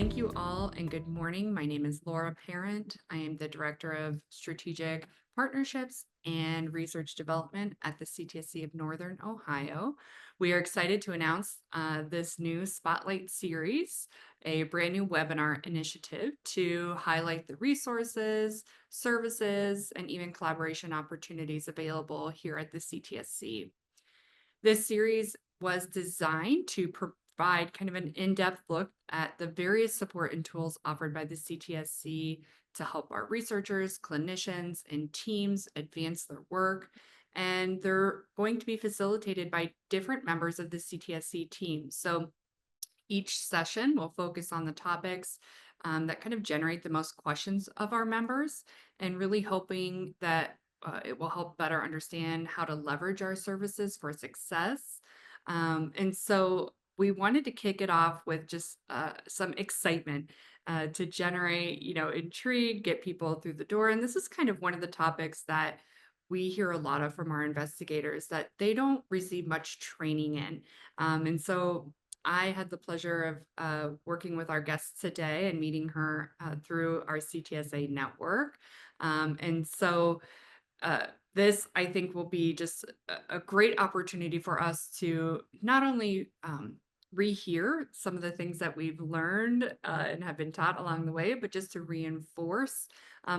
Thank you all and good morning. My name is Laura Parent. I am the Director of Strategic Partnerships and Research Development at the CTSC of Northern Ohio. We are excited to announce this new Spotlight series, a brand new webinar initiative to highlight the resources, services, and even collaboration opportunities available here at the CTSC. This series was designed to provide kind of an in-depth look at the various support and tools offered by the CTSC to help our researchers, clinicians, and teams advance their work. And they're going to be facilitated by different members of the CTSC team. So each session will focus on the topics that kind of generate the most questions of our members, and really hoping that it will help better understand how to leverage our services for success. And so we wanted to kick it off with just some excitement to generate, intrigue, get people through the door. And this is kind of one of the topics that we hear a lot of from our investigators that they don't receive much training in. And so I had the pleasure of working with our guest today and meeting her through our CTSA network. And so this, I think, will be just a great opportunity for us to not only rehear some of the things that we've learned and have been taught along the way, but just to reinforce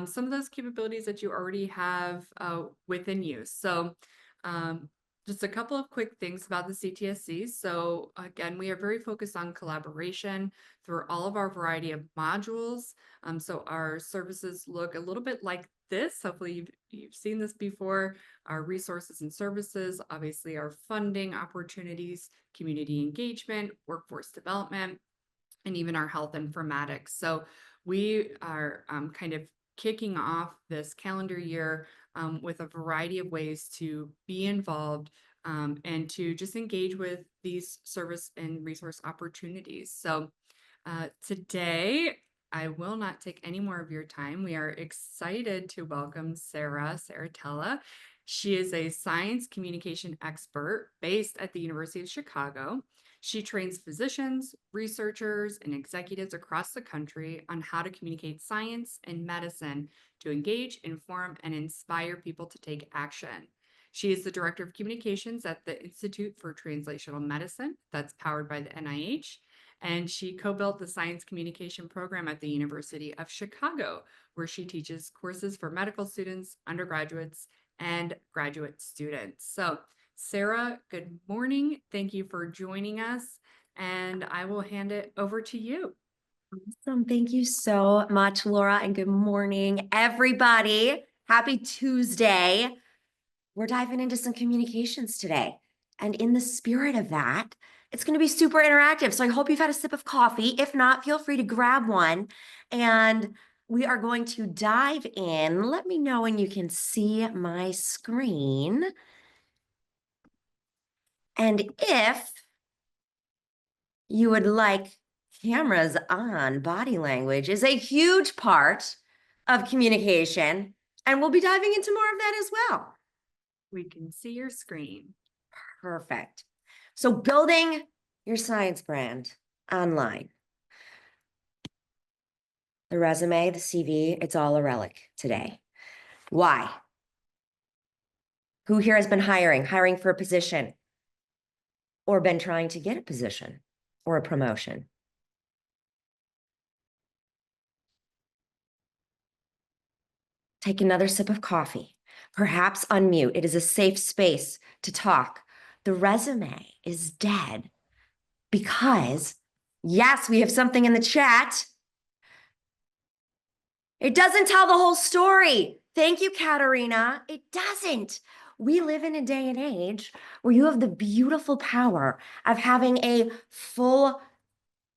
some of those capabilities that you already have within you. So just a couple of quick things about the CTSC. So again, we are very focused on collaboration through all of our variety of modules. So our services look a little bit like this. Hopefully you've seen this before. Our resources and services, obviously our funding opportunities, community engagement, workforce development, and even our health informatics. So we are kind of kicking off this calendar year with a variety of ways to be involved and to just engage with these service and resource opportunities. So today, I will not take any more of your time. We are excited to welcome Sara Serritella. She is a science communication expert based at the University of Chicago. She trains physicians, researchers, and executives across the country on how to communicate science and medicine to engage, inform, and inspire people to take action. She is the Director of Communications at the Institute for Translational Medicine, that's powered by the NIH, and she co-built the Science Communication Program at the University of Chicago, where she teaches courses for medical students, undergraduates, and graduate students. So Sara, good morning. Thank you for joining us, and I will hand it over to you. Awesome. Thank you so much, Laura, and good morning, everybody. Happy Tuesday. We're diving into some communications today. And in the spirit of that, it's going to be super interactive. So I hope you've had a sip of coffee. If not, feel free to grab one. And we are going to dive in. Let me know when you can see my screen. And if you would like cameras on, body language is a huge part of communication. And we'll be diving into more of that as well. We can see your screen. Perfect. So building your science brand online. The resume, the CV, it's all a relic today. Why? Who here has been hiring for a position, or been trying to get a position or a promotion? Take another sip of coffee. Perhaps unmute. It is a safe space to talk. The resume is dead because, yes, we have something in the chat. It doesn't tell the whole story. Thank you, Katerina. It doesn't. We live in a day and age where you have the beautiful power of having a full,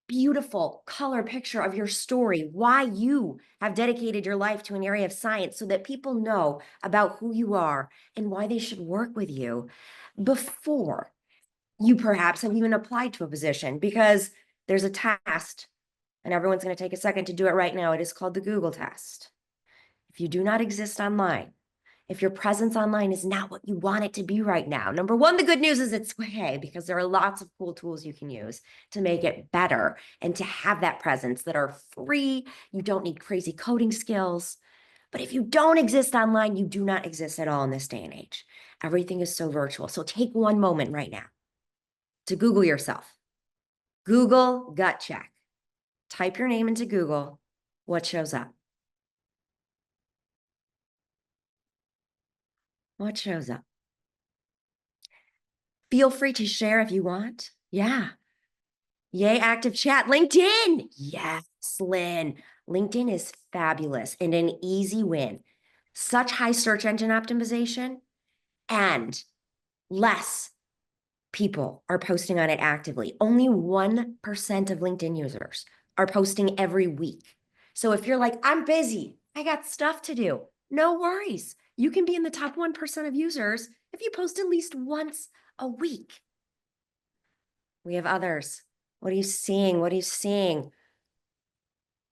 beautiful color picture of your story, why you have dedicated your life to an area of science so that people know about who you are and why they should work with you before you perhaps have even applied to a position, because there's a test and everyone's going to take a second to do it right now. It is called the Google test. If you do not exist online, if your presence online is not what you want it to be right now. Number one, the good news is it's okay, because there are lots of cool tools you can use to make it better and to have that presence that are free. You don't need crazy coding skills. But if you don't exist online, you do not exist at all in this day and age. Everything is so virtual. So take one moment right now to Google yourself. Google gut check. Type your name into Google. What shows up? What shows up? Feel free to share if you want. Yeah. Yay, active chat. LinkedIn. Yes, Lynn. LinkedIn is fabulous and an easy win. Such high search engine optimization, and less people are posting on it actively. Only 1% of LinkedIn users are posting every week. So if you're like, I'm busy, I got stuff to do, no worries. You can be in the top 1% of users if you post at least once a week. We have others. What are you seeing? What are you seeing?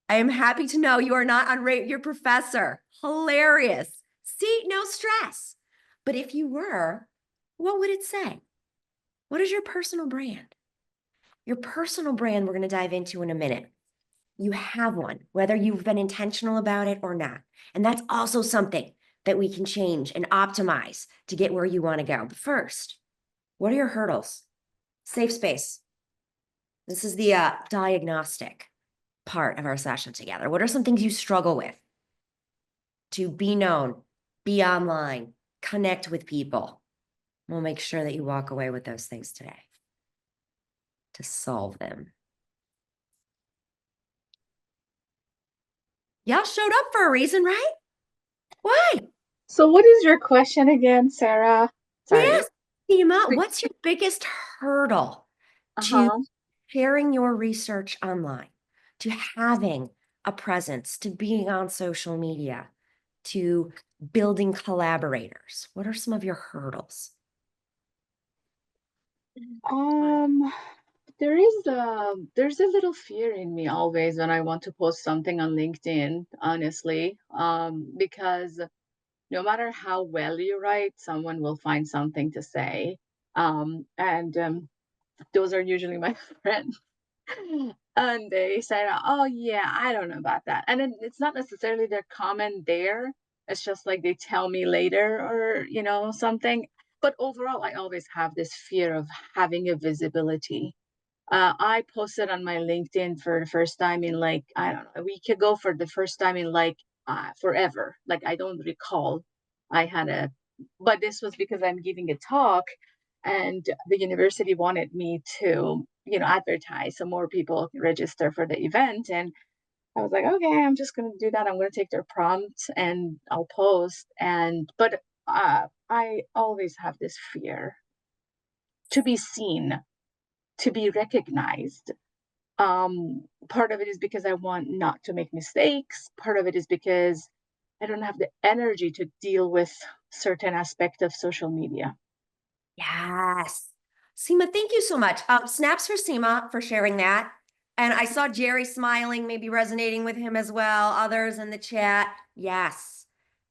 I am happy to know you are not on Rate Your Professor. Hilarious. See, no stress. But if you were, what would it say? What is your personal brand? Your personal brand, we're going to dive into in a minute. You have one, whether you've been intentional about it or not. And that's also something that we can change and optimize to get where you want to go. But first, what are your hurdles? Safe space. This is the diagnostic part of our session together. What are some things you struggle with to be known, be online, connect with people? We'll make sure that you walk away with those things today to solve them. Y'all showed up for a reason, right? Why? So what is your question again, Sarah? Sorry. Yes, Seema, what's your biggest hurdle to Uh-huh. sharing your research online, to having a presence, to being on social media, to building collaborators? What are some of your hurdles? Um, there's a little fear in me always when I want to post something on LinkedIn, honestly. Because no matter how well you write, someone will find something to say. And those are usually my friends. And they say, oh yeah, I don't know about that. And then it's not necessarily their comment there. It's just like they tell me later or, something. But overall, I always have this fear of having a visibility. I posted on my LinkedIn for the first time in like, I don't know, a week ago for the first time in like forever. Like, I don't recall I had but this was because I'm giving a talk and the university wanted me to, advertise so more people can register for the event. And I was like, okay, I'm just going to do that. I'm going to take their prompt and I'll post. But I always have this fear to be seen, to be recognized. Part of it is because I want not to make mistakes. Part of it is because I don't have the energy to deal with certain aspect of social media. Yes. Seema, thank you so much. Snaps for Seema for sharing that. And I saw Jerry smiling, maybe resonating with him as well. Others in the chat. Yes.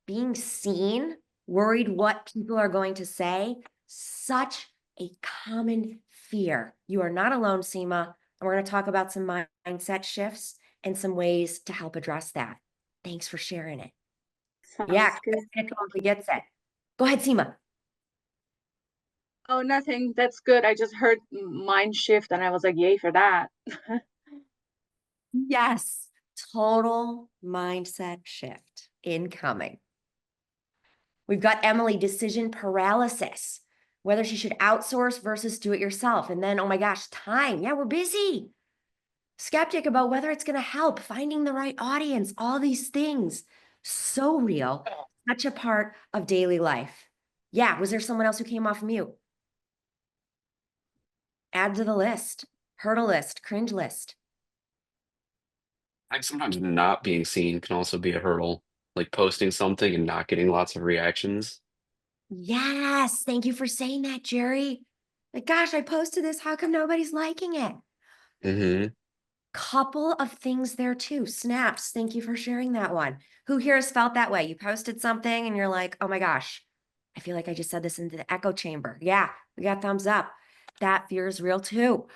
Being seen, worried what people are going to say, such a common fear. You are not alone, Seema. And we're going to talk about some mindset shifts and some ways to help address that. Thanks for sharing it. Yeah, Sounds good. Chris totally gets it. Go ahead, Seema. Oh, nothing. That's good. I just heard mind shift and I was like, yay for that. Yes, total mindset shift incoming. We've got Emily, decision paralysis, whether she should outsource versus do it yourself. And then, oh my gosh, time. Yeah, we're busy. Skeptic about whether it's going to help, finding the right audience, all these things. So real, such a part of daily life. Yeah, was there someone else who came off mute? Add to the list, hurdle list, cringe list. I think sometimes not being seen can also be a hurdle, like posting something and not getting lots of reactions. Yes, thank you for saying that, Jerry. Like, gosh, I posted this. How come nobody's liking it? Hmm. Couple of things there too. Snaps. Thank you for sharing that one. Who here has felt that way? You posted something and you're like, oh my gosh, I feel like I just said this into the echo chamber. Yeah, we got thumbs up. That fear is real too.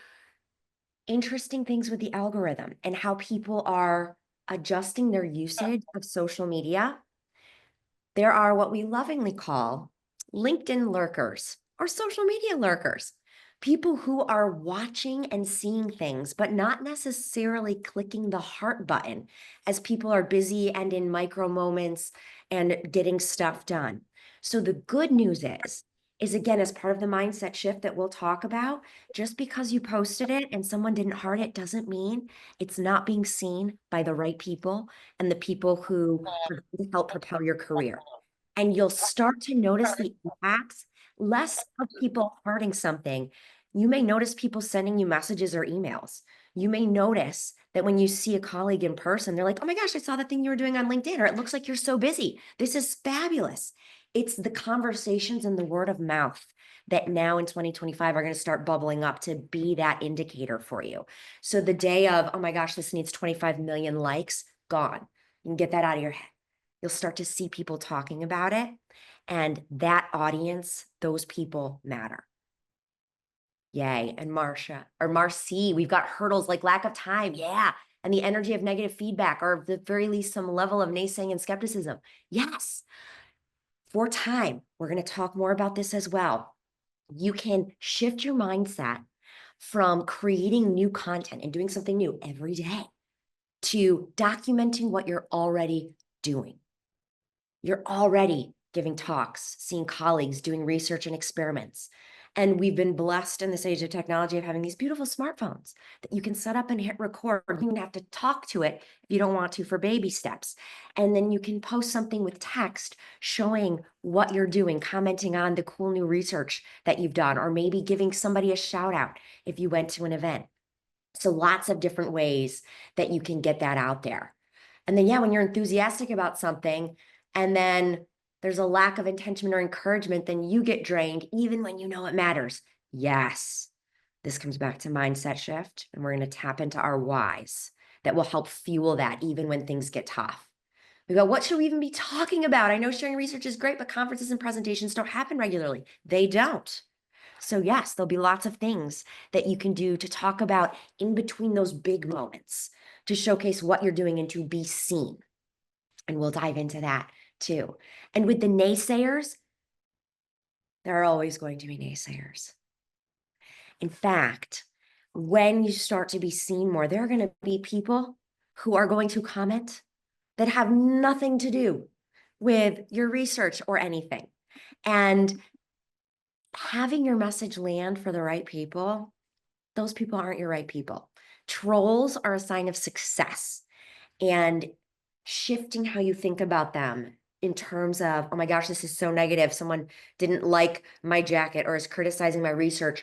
Interesting things with the algorithm and how people are adjusting their usage of social media. There are what we lovingly call LinkedIn lurkers or social media lurkers, people who are watching and seeing things, but not necessarily clicking the heart button as people are busy and in micro moments and getting stuff done. So the good news is again, as part of the mindset shift that we'll talk about, just because you posted it and someone didn't heart it doesn't mean it's not being seen by the right people and the people who are going to help propel your career. And you'll start to notice the impacts, less of people hearting something. You may notice people sending you messages or emails. You may notice that when you see a colleague in person, they're like, oh my gosh, I saw the thing you were doing on LinkedIn, or it looks like you're so busy. This is fabulous. It's the conversations and the word of mouth that now in 2025 are going to start bubbling up to be that indicator for you. So the day of, oh my gosh, this needs 25 million likes, gone. You can get that out of your head. You'll start to see people talking about it. And that audience, those people matter. Yay. And Marcy, we've got hurdles like lack of time. Yeah. And the energy of negative feedback, or at the very least, some level of naysaying and skepticism. Yes. For time, we're going to talk more about this as well. You can shift your mindset from creating new content and doing something new every day to documenting what you're already doing. You're already giving talks, seeing colleagues, doing research and experiments. And we've been blessed in this age of technology of having these beautiful smartphones that you can set up and hit record. You don't have to talk to it if you don't want to for baby steps. And then you can post something with text showing what you're doing, commenting on the cool new research that you've done, or maybe giving somebody a shout out if you went to an event. So lots of different ways that you can get that out there. And then, yeah, when you're enthusiastic about something and then there's a lack of intention or encouragement, then you get drained even when you know it matters. Yes, this comes back to mindset shift, and we're going to tap into our whys that will help fuel that even when things get tough. We go, what should we even be talking about? I know sharing research is great, but conferences and presentations don't happen regularly. They don't. So yes, there'll be lots of things that you can do to talk about in between those big moments to showcase what you're doing and to be seen. And we'll dive into that too. And with the naysayers, there are always going to be naysayers. In fact, when you start to be seen more, there are going to be people who are going to comment that have nothing to do with your research or anything. And having your message land for the right people, those people aren't your right people. Trolls are a sign of success, and shifting how you think about them in terms of, oh my gosh, this is so negative. Someone didn't like my jacket or is criticizing my research.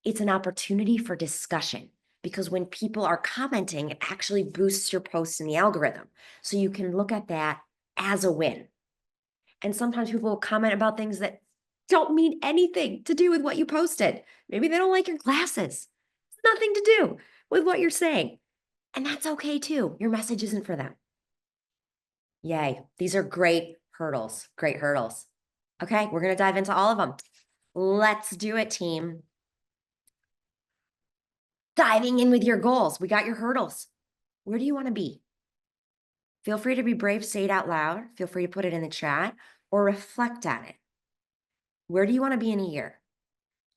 It's an opportunity for discussion, because when people are commenting, it actually boosts your posts in the algorithm. So you can look at that as a win. And sometimes people will comment about things that don't mean anything to do with what you posted. Maybe they don't like your glasses. It's nothing to do with what you're saying. And that's okay too. Your message isn't for them. Yay. These are great hurdles. Great hurdles. Okay, we're going to dive into all of them. Let's do it, team. Diving in with your goals. We got your hurdles. Where do you want to be? Feel free to be brave, say it out loud. Feel free to put it in the chat or reflect on it. Where do you want to be in a year?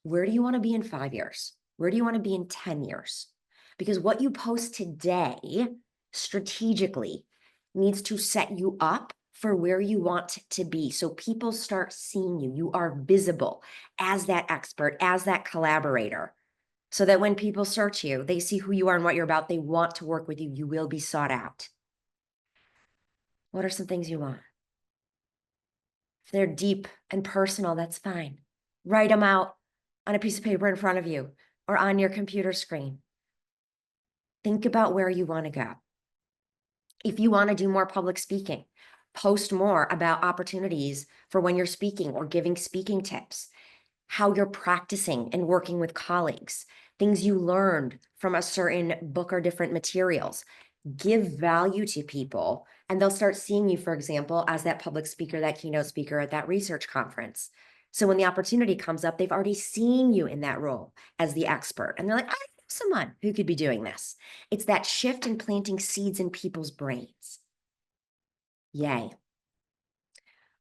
Where do you want to be in 5 years? Where do you want to be in 10 years? Because what you post today strategically needs to set you up for where you want to be. So people start seeing you. You are visible as that expert, as that collaborator, so that when people search you, they see who you are and what you're about. They want to work with you. You will be sought out. What are some things you want? If they're deep and personal, that's fine. Write them out on a piece of paper in front of you or on your computer screen. Think about where you want to go. If you want to do more public speaking, post more about opportunities for when you're speaking or giving speaking tips, how you're practicing and working with colleagues. things you learned from a certain book or different materials. Give value to people, and they'll start seeing you, for example, as that public speaker, that keynote speaker at that research conference. So when the opportunity comes up, they've already seen you in that role as the expert. And they're like, I know someone who could be doing this. It's that shift in planting seeds in people's brains. Yay.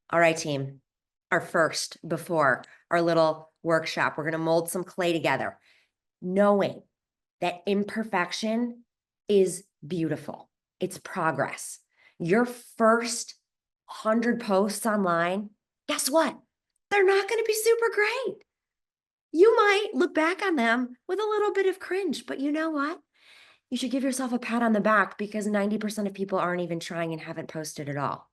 All right, team. Our first before our little workshop, we're going to mold some clay together, knowing that imperfection is beautiful. It's progress. Your first 100 posts online, guess what? They're not going to be super great. You might look back on them with a little bit of cringe, but you know what? You should give yourself a pat on the back because 90% of people aren't even trying and haven't posted at all.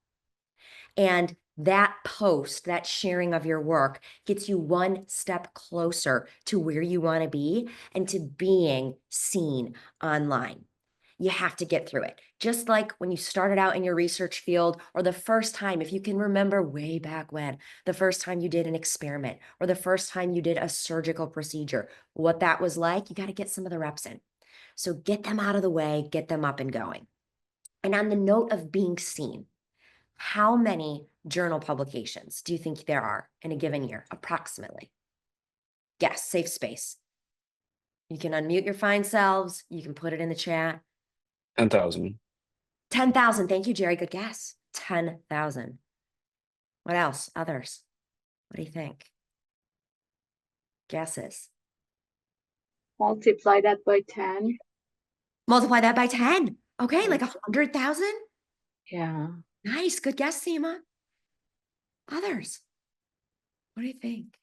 And that post, that sharing of your work gets you one step closer to where you want to be and to being seen online. You have to get through it. Just like when you started out in your research field, or the first time, if you can remember way back when, the first time you did an experiment, or the first time you did a surgical procedure, what that was like, you got to get some of the reps in. So get them out of the way, get them up and going. And on the note of being seen, how many journal publications do you think there are in a given year, approximately? Yes, safe space. You can unmute your fine selves. You can put it in the chat. 10,000. 10,000. Thank you, Jerry. Good guess. 10,000. What else? Others? What do you think? Guesses? Multiply that by 10. Multiply that by 10. Okay, like 100,000? Yeah. Nice. Good guess, Seema. Others? What do you think?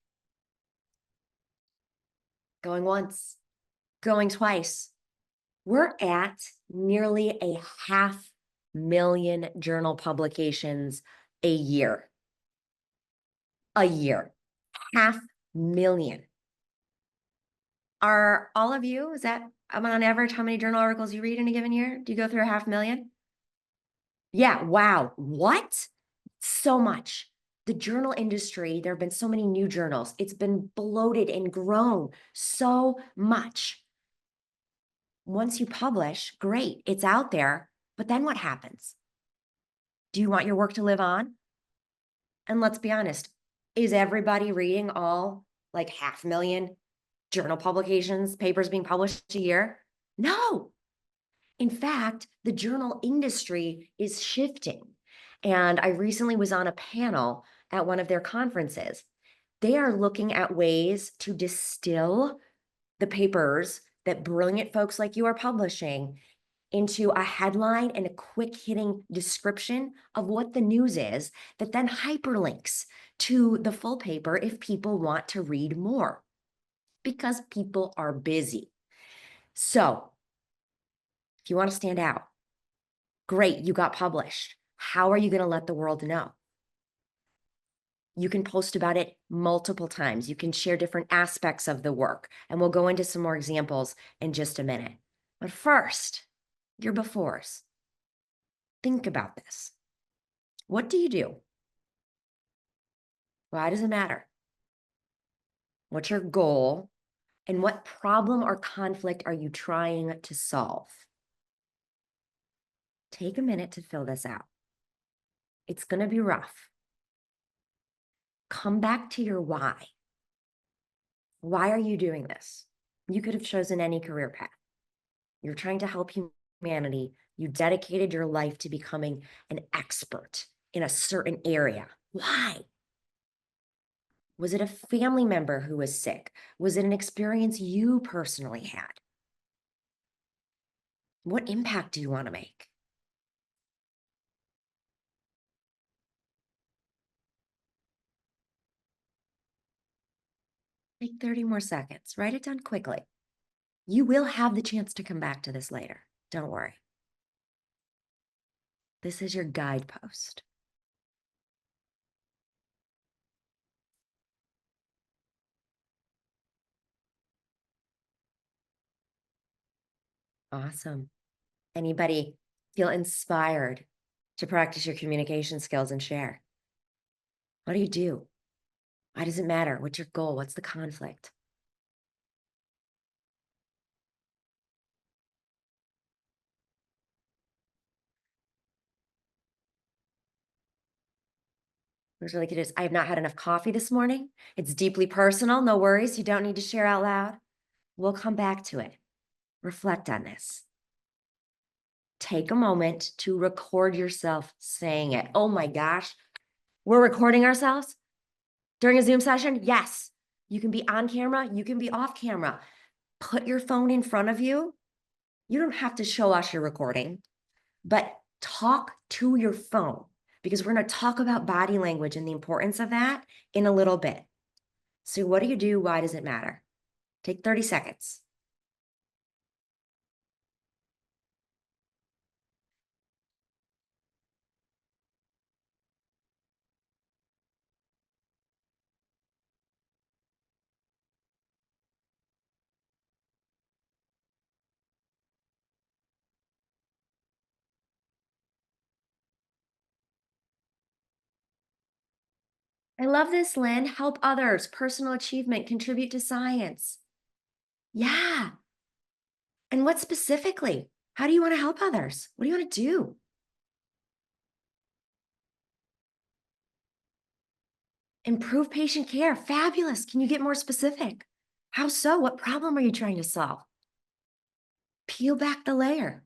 Going once, going twice. We're at nearly 500,000 journal publications a year. A year. 500,000. Are all of you, is that on average how many journal articles you read in a given year? Do you go through 500,000? Yeah, wow. What? So much. The journal industry, there have been so many new journals. It's been bloated and grown so much. Once you publish, great, it's out there, but then what happens? Do you want your work to live on? And let's be honest, is everybody reading all like 500,000 journal publications, papers being published a year? No. In fact, the journal industry is shifting. And I recently was on a panel at one of their conferences. They are looking at ways to distill the papers that brilliant folks like you are publishing into a headline and a quick hitting description of what the news is that then hyperlinks to the full paper if people want to read more, because people are busy. So if you want to stand out, great, you got published. How are you going to let the world know? You can post about it multiple times. You can share different aspects of the work, and we'll go into some more examples in just a minute. But first, your befores. Think about this. What do you do? Why does it matter? What's your goal? And what problem or conflict are you trying to solve? Take a minute to fill this out. It's going to be rough. Come back to your why. Why are you doing this? You could have chosen any career path. You're trying to help humanity. You dedicated your life to becoming an expert in a certain area. Why? Was it a family member who was sick? Was it an experience you personally had? What impact do you want to make? Take 30 more seconds. Write it down quickly. You will have the chance to come back to this later. Don't worry. This is your guidepost. Awesome. Anybody feel inspired to practice your communication skills and share? What do you do? Why does it matter? What's your goal? What's the conflict? Who's really cute is, I have not had enough coffee this morning. It's deeply personal. No worries. You don't need to share out loud. We'll come back to it. Reflect on this. Take a moment to record yourself saying it. Oh my gosh. We're recording ourselves during a Zoom session? Yes. You can be on camera. You can be off camera. Put your phone in front of you. You don't have to show us your recording, but talk to your phone, because we're going to talk about body language and the importance of that in a little bit. So what do you do? Why does it matter? Take 30 seconds. I love this, Lynn. Help others, personal achievement, contribute to science. Yeah. And what specifically? How do you want to help others? What do you want to do? Improve patient care. Fabulous. Can you get more specific? How so? What problem are you trying to solve? Peel back the layer.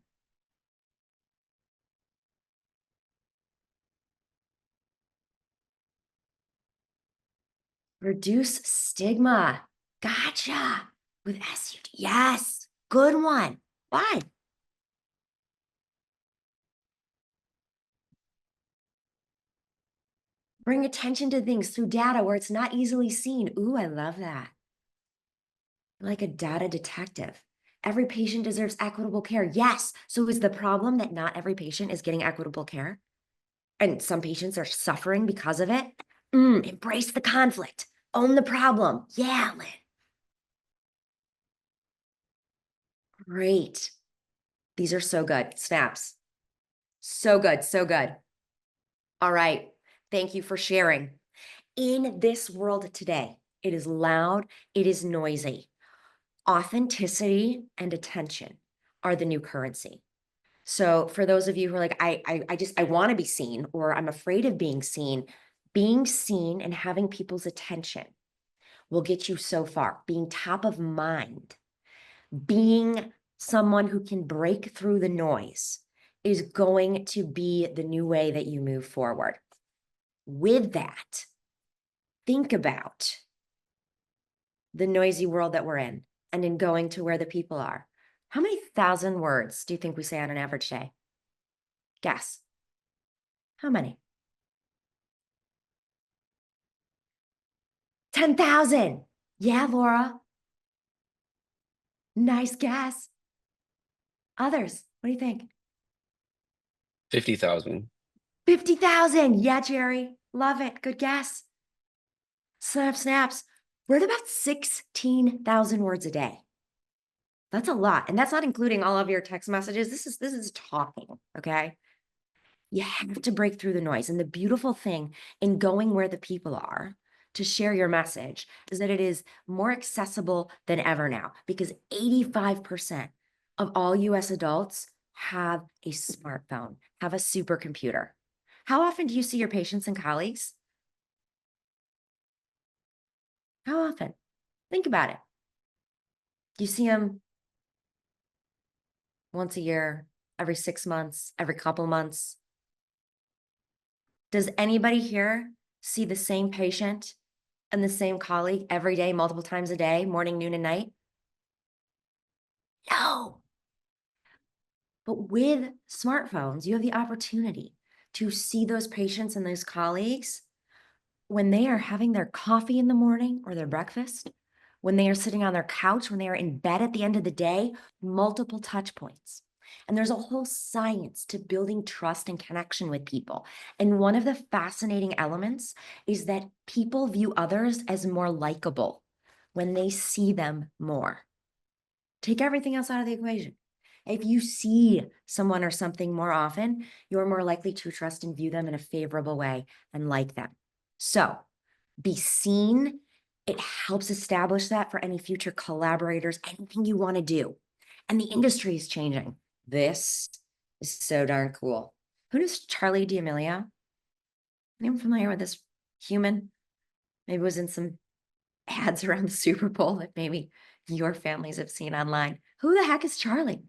Reduce stigma. Gotcha. With SUD. Yes. Good one. Why? Bring attention to things through data where it's not easily seen. Ooh, I love that. Like a data detective. Every patient deserves equitable care. Yes. So is the problem that not every patient is getting equitable care? And some patients are suffering because of it? Embrace the conflict. Own the problem. Yeah, Lynn. Great. These are so good. Snaps. So good. So good. All right. Thank you for sharing. In this world today, it is loud, it is noisy. Authenticity and attention are the new currency. So for those of you who are like, I want to be seen, or I'm afraid of being seen and having people's attention will get you so far. Being top of mind, being someone who can break through the noise is going to be the new way that you move forward. With that, think about the noisy world that we're in and in going to where the people are. How many thousand words do you think we say on an average day? Guess. How many? 10,000. Yeah, Laura. Nice guess. Others, what do you think? 50,000. 50,000. Yeah, Jerry. Love it. Good guess. Snaps. We're at about 16,000 words a day. That's a lot. And that's not including all of your text messages. This is talking, okay? You have to break through the noise. And the beautiful thing in going where the people are to share your message is that it is more accessible than ever now, because 85% of all US adults have a smartphone, have a supercomputer. How often do you see your patients and colleagues? How often? Think about it. Do you see them once a year, every 6 months, every couple months? Does anybody here see the same patient and the same colleague every day, multiple times a day, morning, noon, and night? No. But with smartphones, you have the opportunity to see those patients and those colleagues when they are having their coffee in the morning or their breakfast, when they are sitting on their couch, when they are in bed at the end of the day, multiple touch points. And there's a whole science to building trust and connection with people. And one of the fascinating elements is that people view others as more likable when they see them more. Take everything else out of the equation. If you see someone or something more often, you're more likely to trust and view them in a favorable way and like them. So be seen. It helps establish that for any future collaborators, anything you want to do. And the industry is changing. This is so darn cool. Who knows Charlie D'Amelio? Anyone familiar with this human. Maybe was in some ads around the Super Bowl that maybe your families have seen online. Who the heck is Charlie?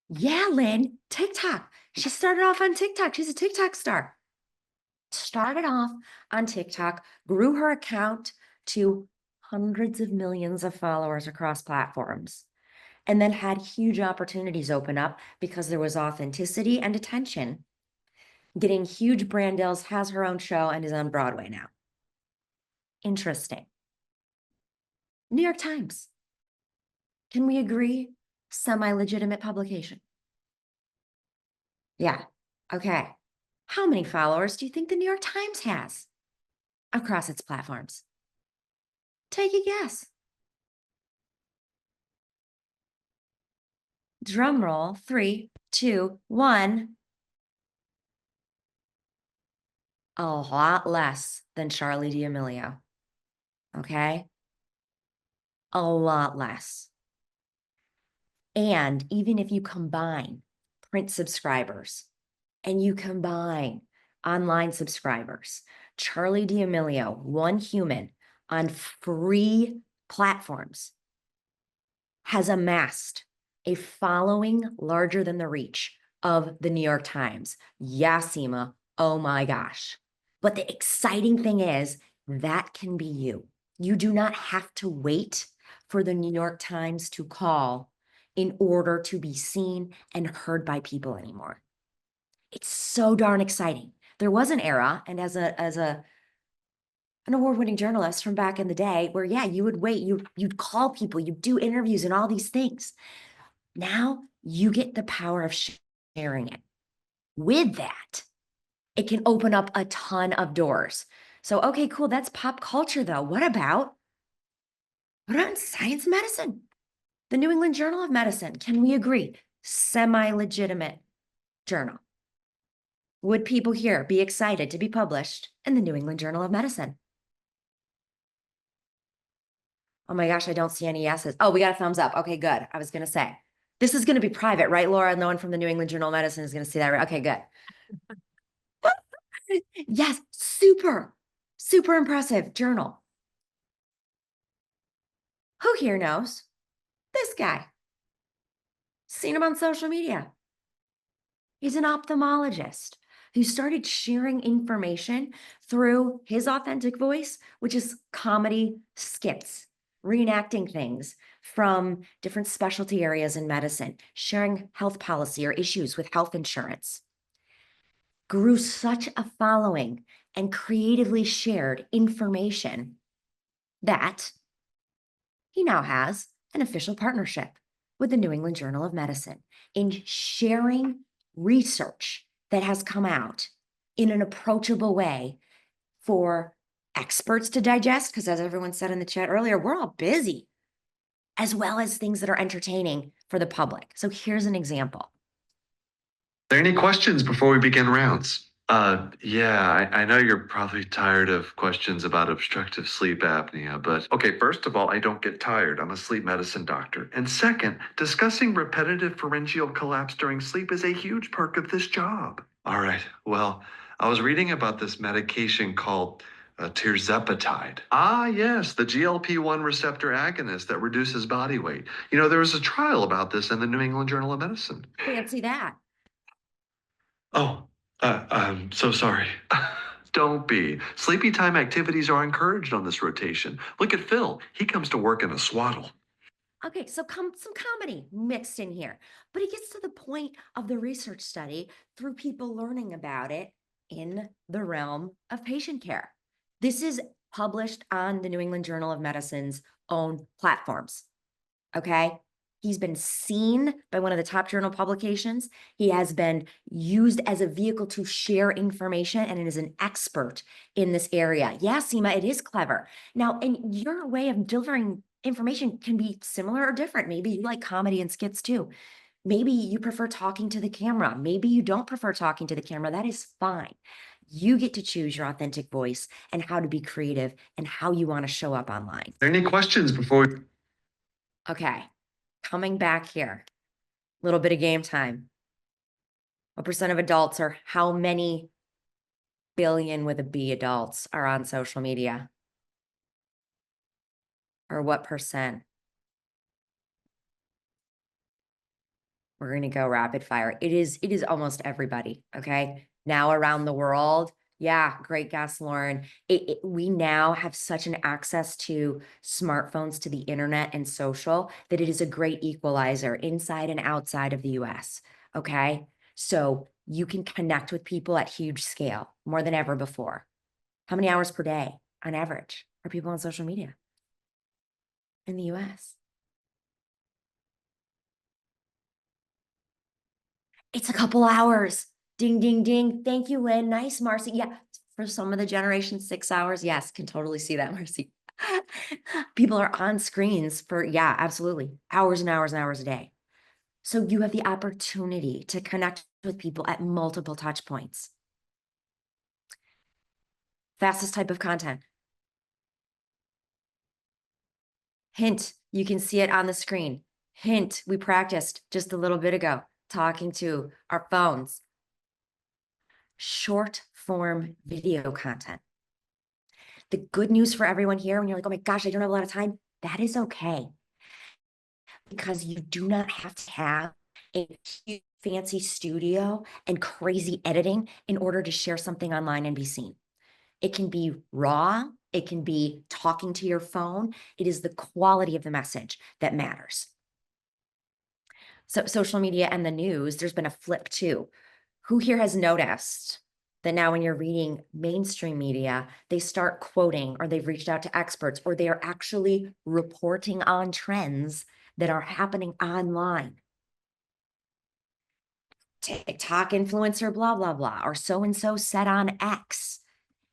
Yeah, Lynn, TikTok. She started off on TikTok. She's a TikTok star. Started off on TikTok, grew her account to hundreds of millions of followers across platforms, and then had huge opportunities open up because there was authenticity and attention. Getting huge brand deals, has her own show, and is on Broadway now. Interesting. New York Times. Can we agree? Semi-legitimate publication. Yeah. Okay. How many followers do you think the New York Times has across its platforms? Take a guess. Drum roll. 3, 2, 1. A lot less than Charlie D'Amelio. Okay? A lot less. And even if you combine print subscribers and you combine online subscribers, Charlie D'Amelio, one human on free platforms, has amassed a following larger than the reach of the New York Times. Yeah, Seema, oh my gosh. But the exciting thing is that can be you. You do not have to wait for the New York Times to call in order to be seen and heard by people anymore. It's so darn exciting. There was an era, and as an award-winning journalist from back in the day where, yeah, you would wait, you'd call people, you'd do interviews and all these things. Now you get the power of sharing it. With that, it can open up a ton of doors. So, okay, cool. That's pop culture though. What about science medicine? The New England Journal of Medicine. Can we agree? Semi-legitimate journal. Would people here be excited to be published in the New England Journal of Medicine? Oh my gosh, I don't see any yeses. Oh, we got a thumbs up. Okay, good. I was going to say, this is going to be private, right, Laura? No one from the New England Journal of Medicine is going to see that, right? Okay, good. Yes, super, super impressive journal. Who here knows? This guy. Seen him on social media. He's an ophthalmologist who started sharing information through his authentic voice, which is comedy skits, reenacting things from different specialty areas in medicine, sharing health policy or issues with health insurance. Grew such a following and creatively shared information that he now has an official partnership with the New England Journal of Medicine in sharing research that has come out in an approachable way for experts to digest, because as everyone said in the chat earlier, we're all busy, as well as things that are entertaining for the public. So here's an example. Are there any questions before we begin rounds? Yeah, I know you're probably tired of questions about obstructive sleep apnea, but okay, first of all, I don't get tired. I'm a sleep medicine doctor. And second, discussing repetitive pharyngeal collapse during sleep is a huge perk of this job. All right, well, I was reading about this medication called tirzepatide. Ah, yes, the GLP-1 receptor agonist that reduces body weight. You know, there was a trial about this in the New England Journal of Medicine. Fancy that. Oh, I'm so sorry. Don't be. Sleepy time activities are encouraged on this rotation. Look at Phil. He comes to work in a swaddle. Okay, so some comedy mixed in here, but it gets to the point of the research study through people learning about it in the realm of patient care. This is published on the New England Journal of Medicine's own platforms. Okay. He's been seen by one of the top journal publications. He has been used as a vehicle to share information and is an expert in this area. Yeah, Seema, it is clever. Now, and your way of delivering information can be similar or different. Maybe you like comedy and skits too. Maybe you prefer talking to the camera. Maybe you don't prefer talking to the camera. That is fine. You get to choose your authentic voice and how to be creative and how you want to show up online. Are there any questions before we... Okay, coming back here, a little bit of game time. What percent of adults or how many billion with a B adults are on social media? Or what percent? We're going to go rapid fire. It is almost everybody. Okay. Now around the world. Yeah. Great guess, Lauren. We now have such an access to smartphones, to the internet and social, that it is a great equalizer inside and outside of the US. Okay. So you can connect with people at huge scale, more than ever before. How many hours per day on average are people on social media in the US? It's a couple hours. Ding, ding, ding. Thank you, Lynn. Nice, Marcy. Yeah, for some of the generation, 6 hours. Yes, can totally see that, Marcy. People are on screens for, yeah, absolutely. Hours and hours and hours a day. So you have the opportunity to connect with people at multiple touch points. Fastest type of content. Hint, you can see it on the screen. Hint, we practiced just a little bit ago, talking to our phones. Short form video content. The good news for everyone here, when you're like, oh my gosh, I don't have a lot of time, that is okay. Because you do not have to have a huge fancy studio and crazy editing in order to share something online and be seen. It can be raw. It can be talking to your phone. It is the quality of the message that matters. So social media and the news, there's been a flip too. Who here has noticed that now when you're reading mainstream media, they start quoting, or they've reached out to experts, or they are actually reporting on trends that are happening online? TikTok influencer, blah, blah, blah, or so-and-so said on X.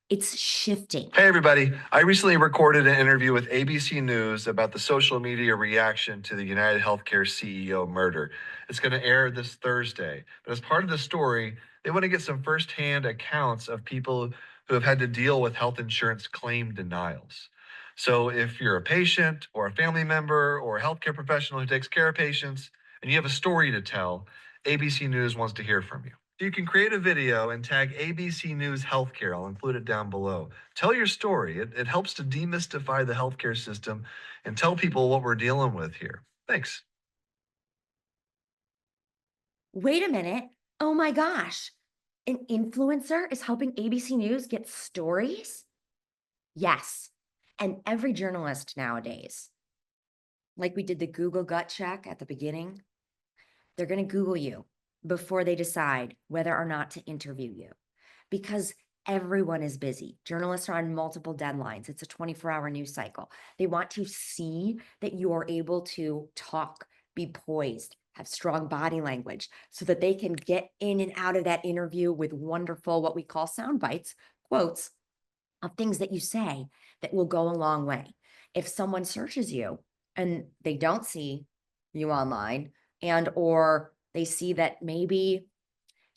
It's shifting. Hey, everybody. I recently recorded an interview with ABC News about the social media reaction to the United Healthcare CEO murder. It's going to air this Thursday. But as part of the story, they want to get some firsthand accounts of people who have had to deal with health insurance claim denials. So if you're a patient or a family member or a healthcare professional who takes care of patients and you have a story to tell, ABC News wants to hear from you. You can create a video and tag ABC News Healthcare. I'll include it down below. Tell your story. It helps to demystify the healthcare system and tell people what we're dealing with here. Thanks. Wait a minute. Oh my gosh. An influencer is helping ABC News get stories? Yes. And every journalist nowadays, like we did the Google gut check at the beginning, they're going to Google you before they decide whether or not to interview you, because everyone is busy. Journalists are on multiple deadlines. It's a 24-hour news cycle. They want to see that you are able to talk, be poised, have strong body language, so that they can get in and out of that interview with wonderful, what we call sound bites, quotes of things that you say that will go a long way. If someone searches you and they don't see you online, and or they see that maybe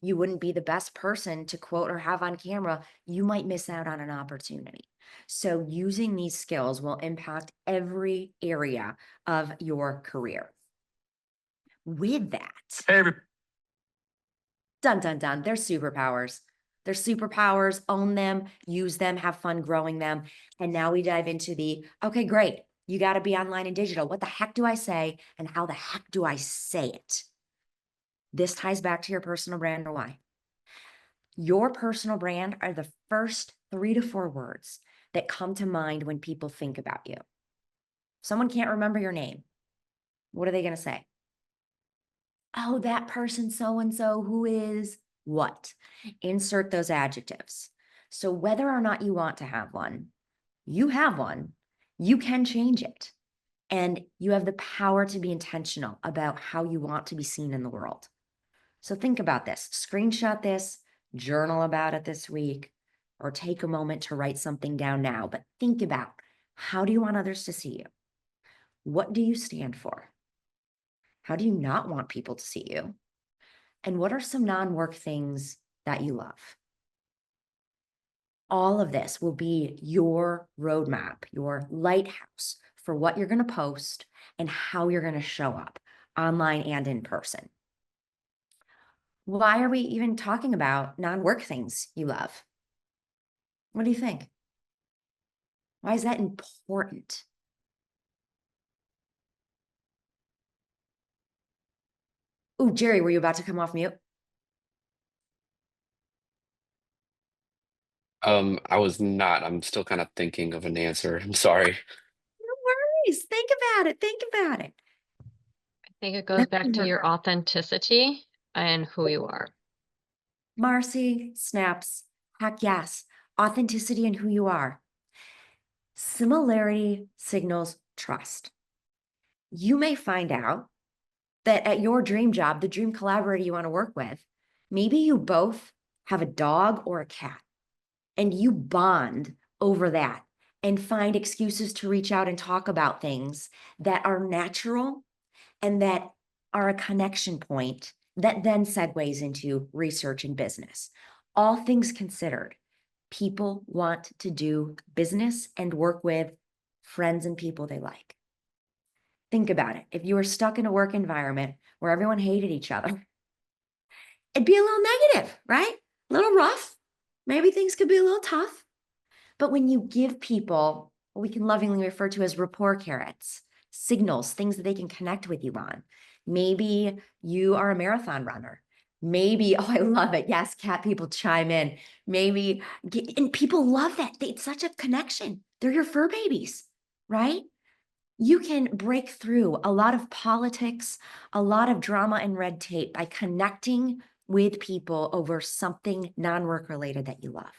you wouldn't be the best person to quote or have on camera, you might miss out on an opportunity. So using these skills will impact every area of your career. With that, Hey, dun, dun, dun, they're superpowers. They're superpowers, own them, use them, have fun growing them. And now we dive into the, okay, great. You got to be online and digital. What the heck do I say? And how the heck do I say it? This ties back to your personal brand or why. Your personal brand are the first 3 to 4 words that come to mind when people think about you. Someone can't remember your name. What are they going to say? Oh, that person so-and-so who is what? Insert those adjectives. So whether or not you want to have one, you have one, you can change it. And you have the power to be intentional about how you want to be seen in the world. So think about this, screenshot this, journal about it this week, or take a moment to write something down now. But think about, how do you want others to see you? What do you stand for? How do you not want people to see you? And what are some non-work things that you love? All of this will be your roadmap, your lighthouse for what you're going to post and how you're going to show up online and in person. Why are we even talking about non-work things you love? What do you think? Why is that important? Oh, Jerry, were you about to come off mute? I was not. I'm still kind of thinking of an answer. I'm sorry. No worries. Think about it. Think about it. I think it goes back to your authenticity and who you are. Marcy snaps. Heck yes. Authenticity and who you are. Similarity signals trust. You may find out that at your dream job, the dream collaborator you want to work with, maybe you both have a dog or a cat and you bond over that and find excuses to reach out and talk about things that are natural and that are a connection point that then segues into research and business. All things considered, people want to do business and work with friends and people they like. Think about it. If you were stuck in a work environment where everyone hated each other, it'd be a little negative, right? A little rough. Maybe things could be a little tough. But when you give people what we can lovingly refer to as rapport carrots, signals, things that they can connect with you on. Maybe you are a marathon runner. Maybe, oh, I love it. Yes, cat people chime in. Maybe, and people love that. It's such a connection. They're your fur babies, right? You can break through a lot of politics, a lot of drama and red tape by connecting with people over something non-work related that you love.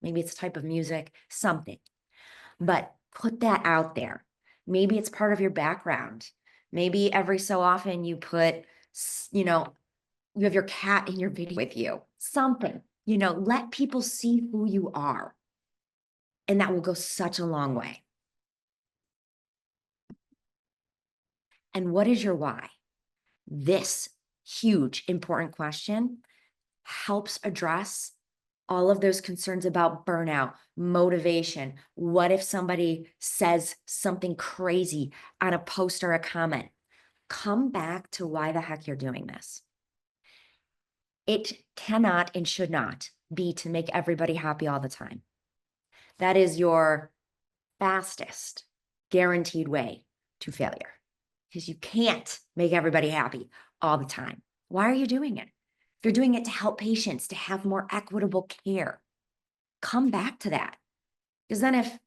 Maybe it's a type of music, something, but put that out there. Maybe it's part of your background. Maybe every so often you put, you have your cat in your video with you, something, let people see who you are. And that will go such a long way. And what is your why? This huge, important question helps address all of those concerns about burnout, motivation. What if somebody says something crazy on a post or a comment? Come back to why the heck you're doing this. It cannot and should not be to make everybody happy all the time. That is your fastest guaranteed way to failure, because you can't make everybody happy all the time. Why are you doing it? If you're doing it to help patients, to have more equitable care, come back to that. Because then if,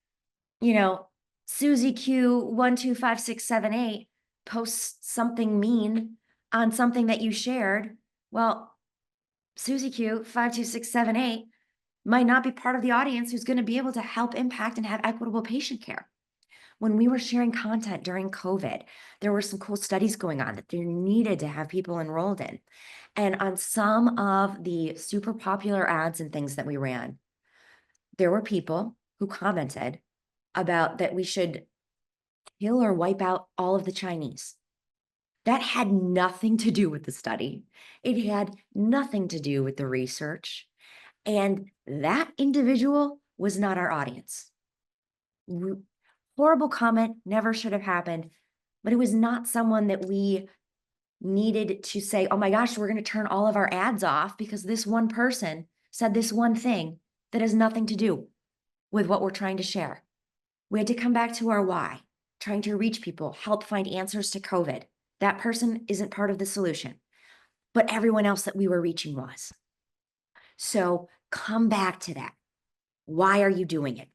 Susie Q125678 posts something mean on something that you shared, well, Susie Q52678 might not be part of the audience who's going to be able to help impact and have equitable patient care. When we were sharing content during COVID, there were some cool studies going on that they needed to have people enrolled in. And on some of the super popular ads and things that we ran, there were people who commented about that we should kill or wipe out all of the Chinese. That had nothing to do with the study. It had nothing to do with the research. And that individual was not our audience. Horrible comment, never should have happened, but it was not someone that we needed to say, oh my gosh, we're going to turn all of our ads off because this one person said this one thing that has nothing to do with what we're trying to share. We had to come back to our why, trying to reach people, help find answers to COVID. That person isn't part of the solution, but everyone else that we were reaching was. So come back to that. Why are you doing it?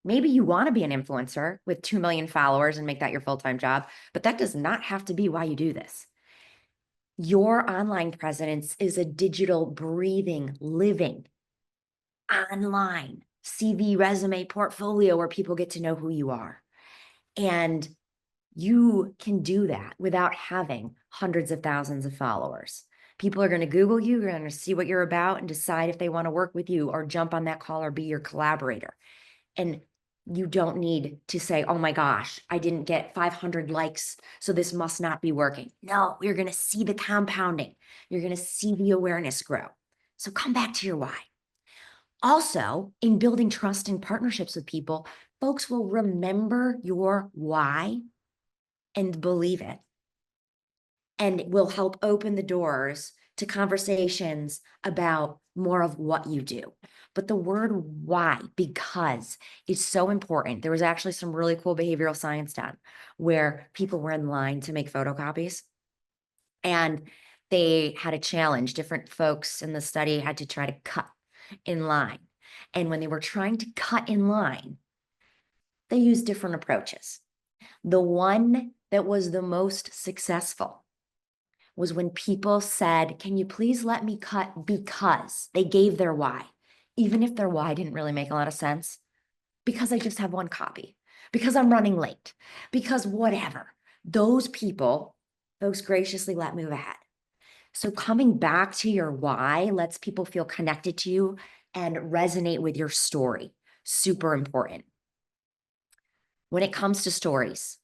Maybe you want to be an influencer with 2 million followers and make that your full-time job, but that does not have to be why you do this. Your online presence is a digital, breathing, living, online CV, resume, portfolio where people get to know who you are. And you can do that without having hundreds of thousands of followers. People are going to Google you, they're going to see what you're about and decide if they want to work with you or jump on that call or be your collaborator. And you don't need to say, oh my gosh, I didn't get 500 likes, so this must not be working. No, you're going to see the compounding. You're going to see the awareness grow. So come back to your why. Also, in building trust and partnerships with people, folks will remember your why and believe it. And will help open the doors to conversations about more of what you do. But the word why, because, is so important. There was actually some really cool behavioral science done where people were in line to make photocopies, and they had a challenge. Different folks in the study had to try to cut in line. And when they were trying to cut in line, they used different approaches. The one that was the most successful was when people said, can you please let me cut, because they gave their why, even if their why didn't really make a lot of sense, because I just have one copy, because I'm running late, because whatever. Those people, folks graciously let move ahead. So coming back to your why lets people feel connected to you and resonate with your story. Super important. When it comes to stories,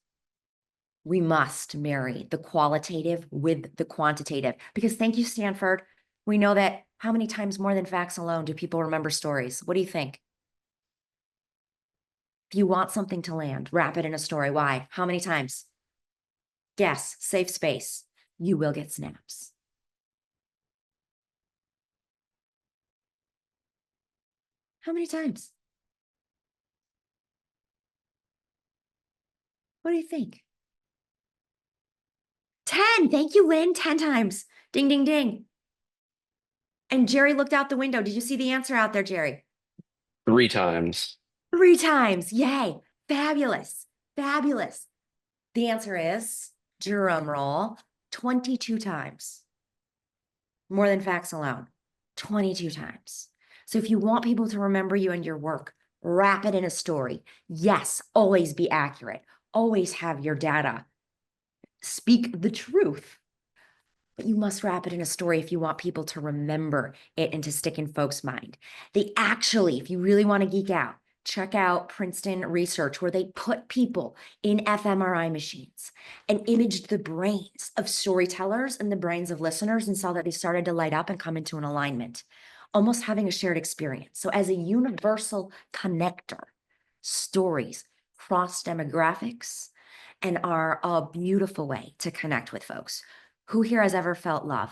we must marry the qualitative with the quantitative, because thank you, Stanford. We know that how many times more than facts alone do people remember stories? What do you think? If you want something to land, wrap it in a story. Why? How many times? Guess, safe space. You will get snaps. How many times? What do you think? 10. Thank you, Lynn. 10 times. Ding, ding, ding. And Jerry looked out the window. Did you see the answer out there, Jerry? 3 times. 3 times. Yay. Fabulous. Fabulous. The answer is, drum roll, 22 times. More than facts alone. 22 times. So if you want people to remember you and your work, wrap it in a story. Yes, always be accurate. Always have your data. Speak the truth. But you must wrap it in a story if you want people to remember it and to stick in folks' mind. They actually, if you really want to geek out, check out Princeton research where they put people in fMRI machines and imaged the brains of storytellers and the brains of listeners and saw that they started to light up and come into an alignment, almost having a shared experience. So as a universal connector, stories cross demographics and are a beautiful way to connect with folks. Who here has ever felt love?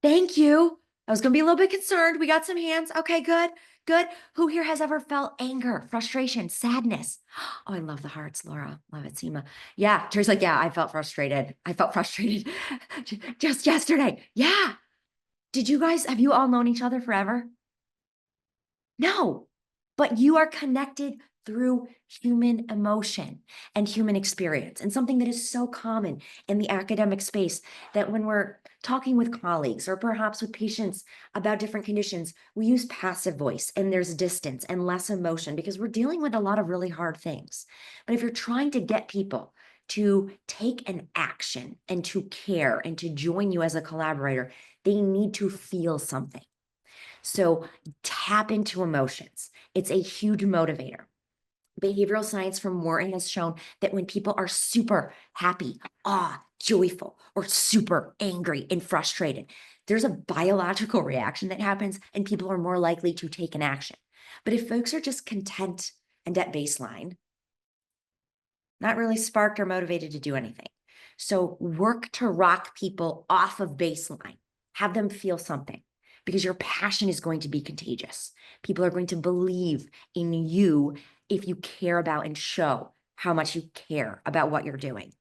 Thank you. I was going to be a little bit concerned. We got some hands. Okay, good, good. Who here has ever felt anger, frustration, sadness? Oh, I love the hearts, Laura. Love it, Seema. Yeah, Terry's like, yeah, I felt frustrated. I felt frustrated just yesterday. Yeah. Have you all known each other forever? No, but you are connected through human emotion and human experience, and something that is so common in the academic space that when we're talking with colleagues or perhaps with patients about different conditions, we use passive voice and there's distance and less emotion because we're dealing with a lot of really hard things. But if you're trying to get people to take an action and to care and to join you as a collaborator, they need to feel something. So tap into emotions. It's a huge motivator. Behavioral science from Wharton has shown that when people are super happy, joyful, or super angry and frustrated, there's a biological reaction that happens and people are more likely to take an action. But if folks are just content and at baseline, not really sparked or motivated to do anything. So work to rock people off of baseline, have them feel something, because your passion is going to be contagious. People are going to believe in you if you care about and show how much you care about what you're doing.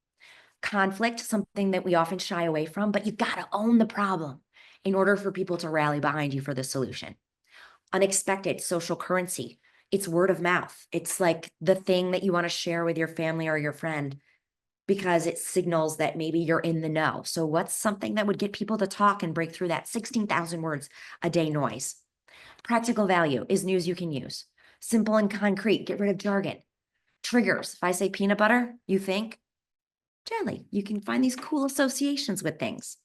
Conflict, something that we often shy away from, but you got to own the problem in order for people to rally behind you for the solution. Unexpected, social currency. It's word of mouth. It's like the thing that you want to share with your family or your friend because it signals that maybe you're in the know. So what's something that would get people to talk and break through that 16,000 words a day noise? Practical value is news you can use. Simple and concrete, get rid of jargon. Triggers, if I say peanut butter, you think jelly. You can find these cool associations with things.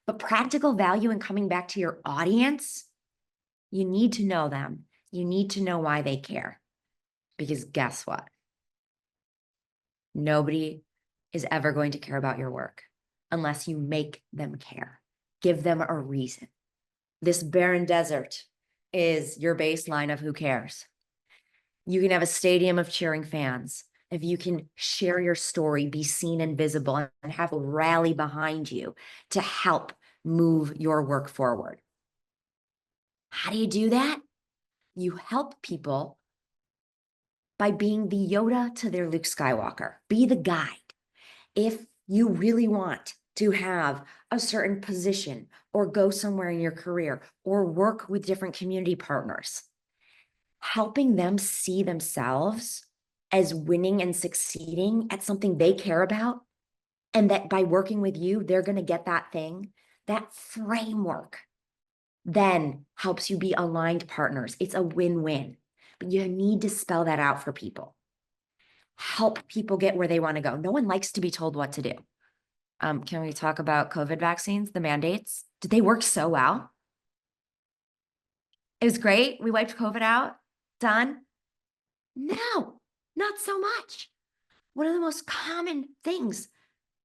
But practical value and coming back to your audience, you need to know them. You need to know why they care. Because guess what? Nobody is ever going to care about your work unless you make them care. Give them a reason. This barren desert is your baseline of who cares. You can have a stadium of cheering fans, if you can share your story, be seen and visible, and have a rally behind you to help move your work forward. How do you do that? You help people by being the Yoda to their Luke Skywalker. Be the guide. If you really want to have a certain position or go somewhere in your career or work with different community partners, helping them see themselves as winning and succeeding at something they care about, and that by working with you, they're going to get that thing, that framework then helps you be aligned partners. It's a win-win, but you need to spell that out for people. Help people get where they want to go. No one likes to be told what to do. Can we talk about COVID vaccines, the mandates? Did they work so well? It was great. We wiped COVID out. Done. No, not so much. One of the most common things,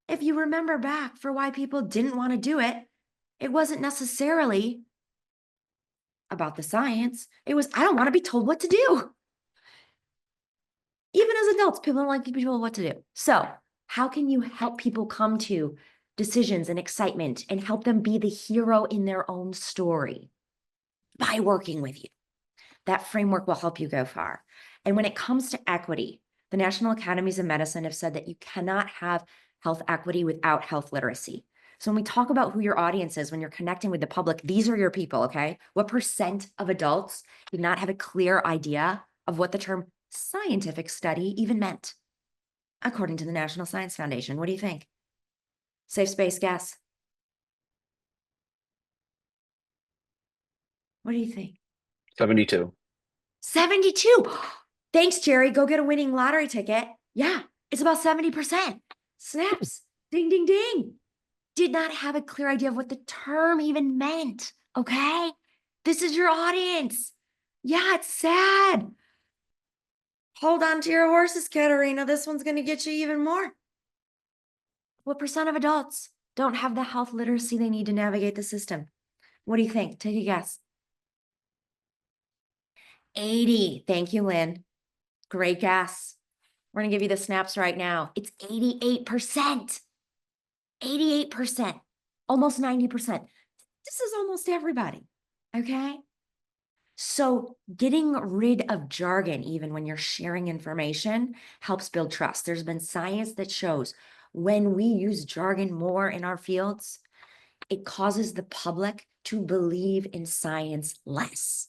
if you remember back for why people didn't want to do it, it wasn't necessarily about the science. It was, I don't want to be told what to do. Even as adults, people don't like to be told what to do. So how can you help people come to decisions and excitement and help them be the hero in their own story? By working with you. That framework will help you go far. And when it comes to equity, the National Academies of Medicine have said that you cannot have health equity without health literacy. So when we talk about who your audience is, when you're connecting with the public, these are your people, okay? What % of adults do not have a clear idea of what the term scientific study even meant, according to the National Science Foundation? What do you think? Safe space guess. What do you think? 72. 72. Thanks, Jerry. Go get a winning lottery ticket. Yeah, it's about 70%. Snaps. Ding, ding, ding. Did not have a clear idea of what the term even meant. Okay? This is your audience. Yeah, it's sad. Hold on to your horses, Katerina. This one's going to get you even more. What % of adults don't have the health literacy they need to navigate the system? What do you think? Take a guess. 80. Thank you, Lynn. Great guess. We're going to give you the snaps right now. It's 88%. 88%. Almost 90%. This is almost everybody. Okay? So getting rid of jargon, even when you're sharing information, helps build trust. There's been science that shows when we use jargon more in our fields, it causes the public to believe in science less.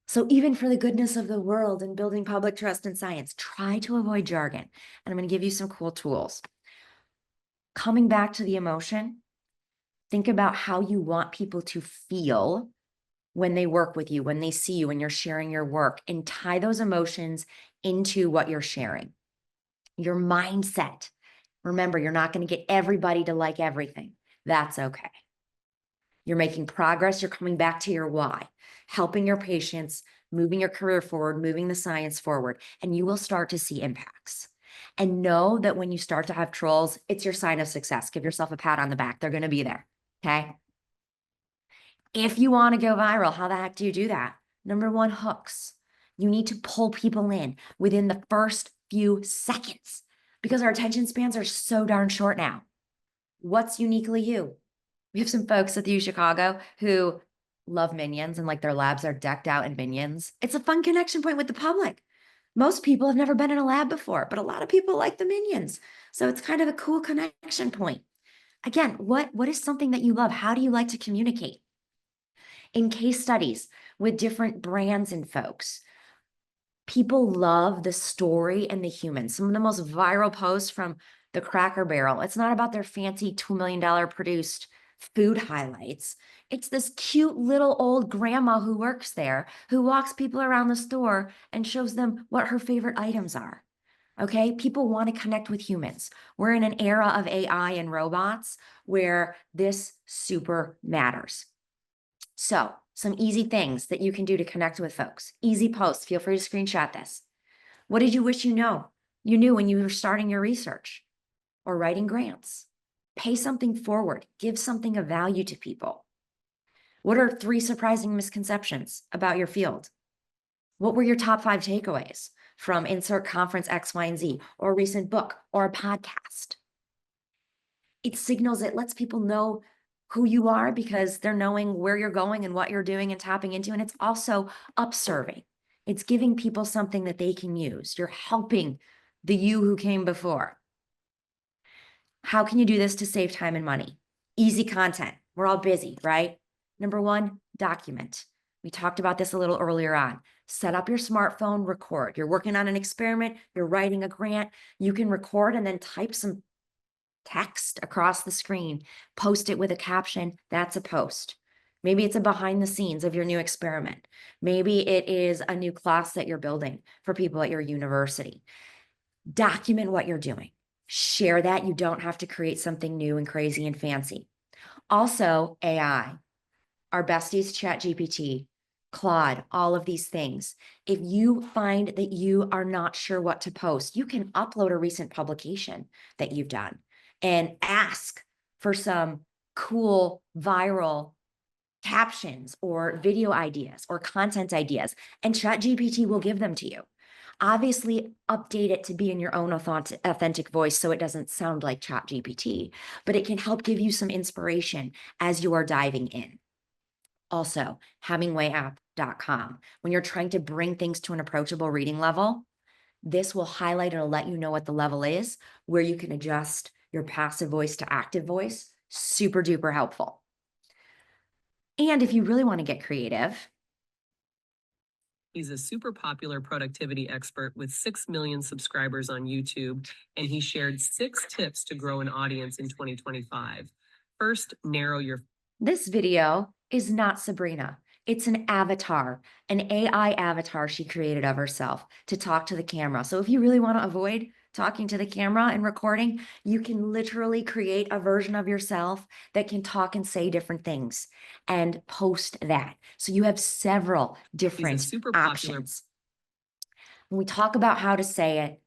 So even for the goodness of the world and building public trust in science, try to avoid jargon. And I'm going to give you some cool tools. Coming back to the emotion, think about how you want people to feel when they work with you, when they see you, when you're sharing your work, and tie those emotions into what you're sharing. Your mindset. Remember, you're not going to get everybody to like everything. That's okay. You're making progress. You're coming back to your why, helping your patients, moving your career forward, moving the science forward, and you will start to see impacts. And know that when you start to have trolls, it's your sign of success. Give yourself a pat on the back. They're going to be there. Okay. If you want to go viral, how the heck do you do that? Number one, hooks. You need to pull people in within the first few seconds because our attention spans are so darn short now. What's uniquely you? We have some folks at the U Chicago who love Minions and like their labs are decked out in Minions. It's a fun connection point with the public. Most people have never been in a lab before, but a lot of people like the Minions. So it's kind of a cool connection point. Again, what is something that you love? How do you like to communicate? In case studies with different brands and folks, people love the story and the human. Some of the most viral posts from the Cracker Barrel, it's not about their fancy $2 million produced food highlights. It's this cute little old grandma who works there, who walks people around the store and shows them what her favorite items are. Okay, people want to connect with humans. We're in an era of AI and robots where this super matters. So some easy things that you can do to connect with folks. Easy posts. Feel free to screenshot this. What did you wish you knew when you were starting your research or writing grants? Pay something forward. Give something of value to people. What are 3 surprising misconceptions about your field? What were your top 5 takeaways from insert conference X, Y, and Z, or a recent book, or a podcast. It signals, it lets people know who you are because they're knowing where you're going and what you're doing and tapping into. And it's also upserving. It's giving people something that they can use. You're helping the you who came before. How can you do this to save time and money? Easy content. We're all busy, right? Number one, document. We talked about this a little earlier on. Set up your smartphone, record. You're working on an experiment, you're writing a grant, you can record and then type some text across the screen, post it with a caption. That's a post. Maybe it's a behind the scenes of your new experiment. Maybe it is a new class that you're building for people at your university. Document what you're doing. Share that. You don't have to create something new and crazy and fancy. Also, AI, our besties, ChatGPT, Claude, all of these things. If you find that you are not sure what to post, you can upload a recent publication that you've done and ask for some cool viral captions or video ideas or content ideas, and ChatGPT will give them to you. Obviously, update it to be in your own authentic voice so it doesn't sound like ChatGPT, but it can help give you some inspiration as you are diving in. Also, HemingwayApp.com. When you're trying to bring things to an approachable reading level, this will highlight and let you know what the level is, where you can adjust your passive voice to active voice. Super duper helpful. And if you really want to get creative, he's a super popular productivity expert with 6 million subscribers on YouTube, and he shared 6 tips to grow an audience in 2025. First, narrow your. This video is not Sabrina. It's an avatar, an AI avatar she created of herself to talk to the camera. So if you really want to avoid talking to the camera and recording, you can literally create a version of yourself that can talk and say different things and post that. So you have several different options. When we talk about how to say it,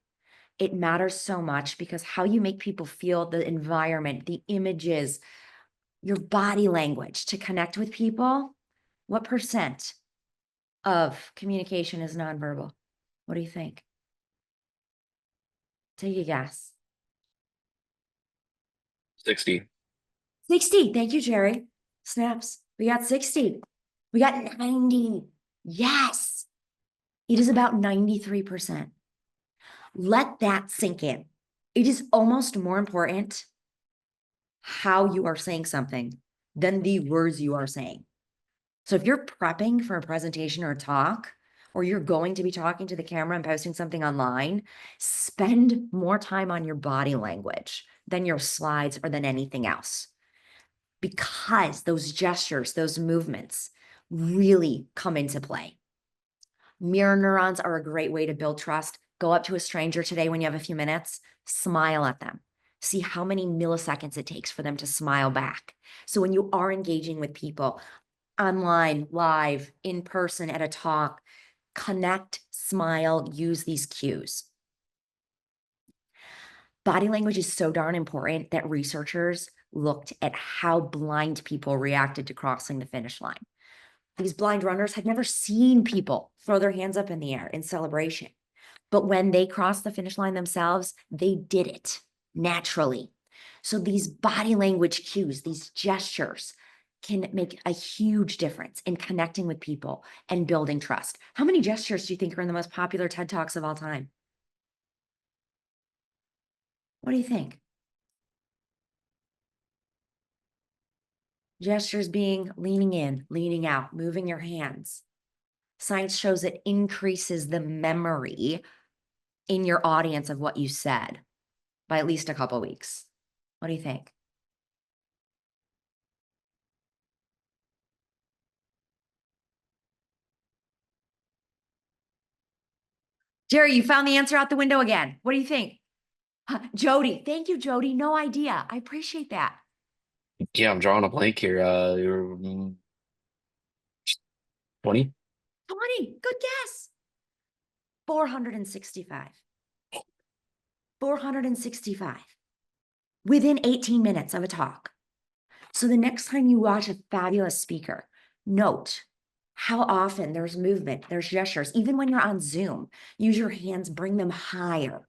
it matters so much because how you make people feel, the environment, the images, your body language to connect with people. What percent of communication is nonverbal? What do you think? Take a guess. 60. 60. Thank you, Jerry. Snaps. We got 60. We got 90. Yes. It is about 93%. Let that sink in. It is almost more important how you are saying something than the words you are saying. So if you're prepping for a presentation or a talk, or you're going to be talking to the camera and posting something online, spend more time on your body language than your slides or than anything else. Because those gestures, those movements really come into play. Mirror neurons are a great way to build trust. Go up to a stranger today when you have a few minutes, smile at them. See how many milliseconds it takes for them to smile back. So when you are engaging with people online, live, in person, at a talk, connect, smile, use these cues. Body language is so darn important that researchers looked at how blind people reacted to crossing the finish line. These blind runners had never seen people throw their hands up in the air in celebration. But when they crossed the finish line themselves, they did it naturally. So these body language cues, these gestures, can make a huge difference in connecting with people and building trust. How many gestures do you think are in the most popular TED Talks of all time? What do you think? Gestures being leaning in, leaning out, moving your hands. Science shows it increases the memory in your audience of what you said by at least a couple weeks. What do you think? Jerry, you found the answer out the window again. What do you think? Jody, thank you, Jody. No idea. I appreciate that. Yeah, I'm drawing a blank here. 20. 20. Good guess. 465. 465. Within 18 minutes of a talk. So the next time you watch a fabulous speaker, note How often there's movement, there's gestures, even when you're on Zoom, use your hands, bring them higher.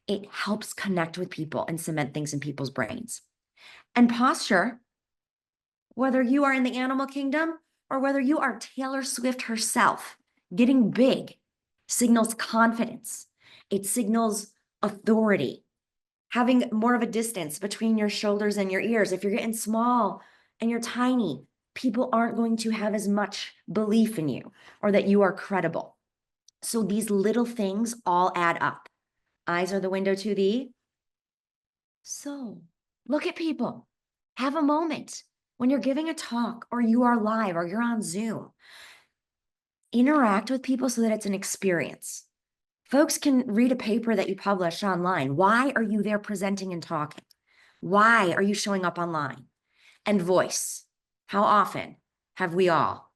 It helps connect with people and cement things in people's brains. And posture, whether you are in the animal kingdom or whether you are Taylor Swift herself, getting big signals confidence. It signals authority. Having more of a distance between your shoulders and your ears. If you're getting small and you're tiny, people aren't going to have as much belief in you or that you are credible. So these little things all add up. Eyes are the window to the soul. Look at people. Have a moment when you're giving a talk or you are live or you're on Zoom. Interact with people so that it's an experience. Folks can read a paper that you publish online. Why are you there presenting and talking? Why are you showing up online? And voice. How often have we all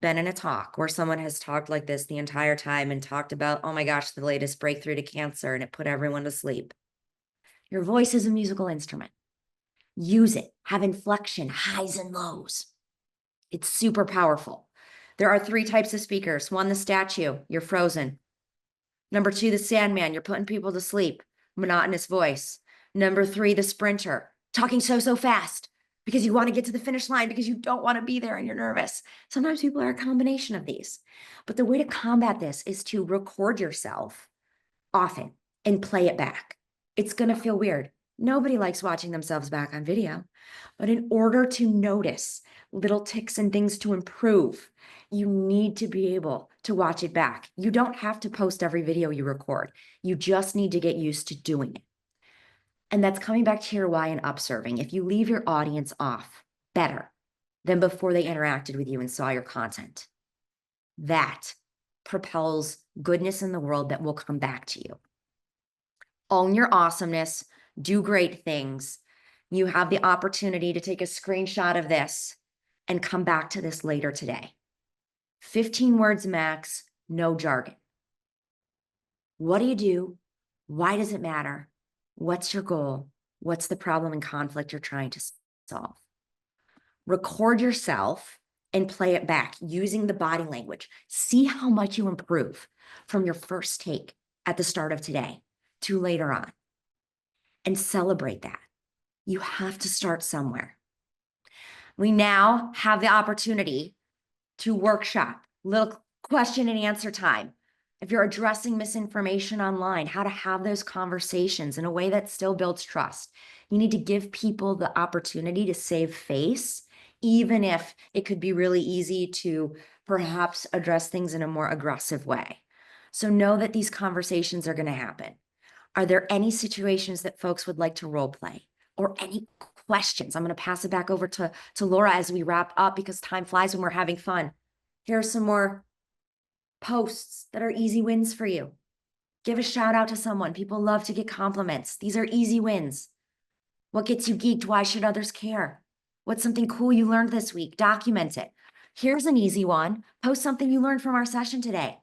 been in a talk where someone has talked like this the entire time and talked about, oh my gosh, the latest breakthrough to cancer, and it put everyone to sleep? Your voice is a musical instrument. Use it. Have inflection, highs and lows. It's super powerful. There are 3 types of speakers. 1, the statue, you're frozen. Number 2, the Sandman, you're putting people to sleep, monotonous voice. Number 3, the sprinter, talking so fast because you want to get to the finish line because you don't want to be there and you're nervous. Sometimes people are a combination of these. But the way to combat this is to record yourself often and play it back. It's going to feel weird. Nobody likes watching themselves back on video. But in order to notice little ticks and things to improve, you need to be able to watch it back. You don't have to post every video you record. You just need to get used to doing it. And that's coming back to your why and upserving. If you leave your audience off better than before they interacted with you and saw your content, that propels goodness in the world that will come back to you. Own your awesomeness, do great things. You have the opportunity to take a screenshot of this and come back to this later today. 15 words max, no jargon. What do you do? Why does it matter? What's your goal? What's the problem and conflict you're trying to solve? Record yourself and play it back using the body language. See how much you improve from your first take at the start of today to later on. And celebrate that. You have to start somewhere. We now have the opportunity to workshop, little question and answer time. If you're addressing misinformation online, how to have those conversations in a way that still builds trust. You need to give people the opportunity to save face, even if it could be really easy to perhaps address things in a more aggressive way. So know that these conversations are going to happen. Are there any situations that folks would like to role play or any questions? I'm going to pass it back over to Laura as we wrap up because time flies when we're having fun. Here are some more posts that are easy wins for you. Give a shout out to someone. People love to get compliments. These are easy wins. What gets you geeked? Why should others care? What's something cool you learned this week? Document it. Here's an easy one. Post something you learned from our session today.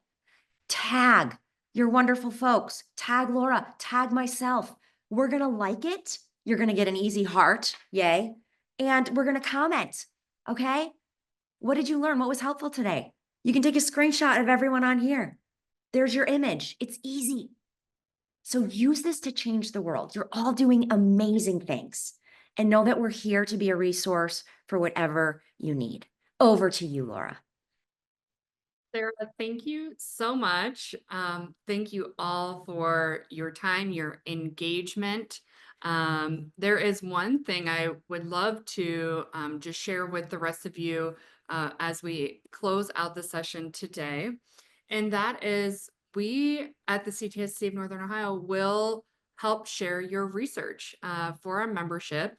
Tag your wonderful folks. Tag Laura. Tag myself. We're going to like it. You're going to get an easy heart. Yay. And we're going to comment. Okay? What did you learn? What was helpful today? You can take a screenshot of everyone on here. There's your image. It's easy. So use this to change the world. You're all doing amazing things. And know that we're here to be a resource for whatever you need. Over to you, Laura. Sarah, thank you so much. Thank you all for your time, your engagement. There is one thing I would love to just share with the rest of you as we close out the session today. And that is we at the CTSC of Northern Ohio will help share your research for our membership.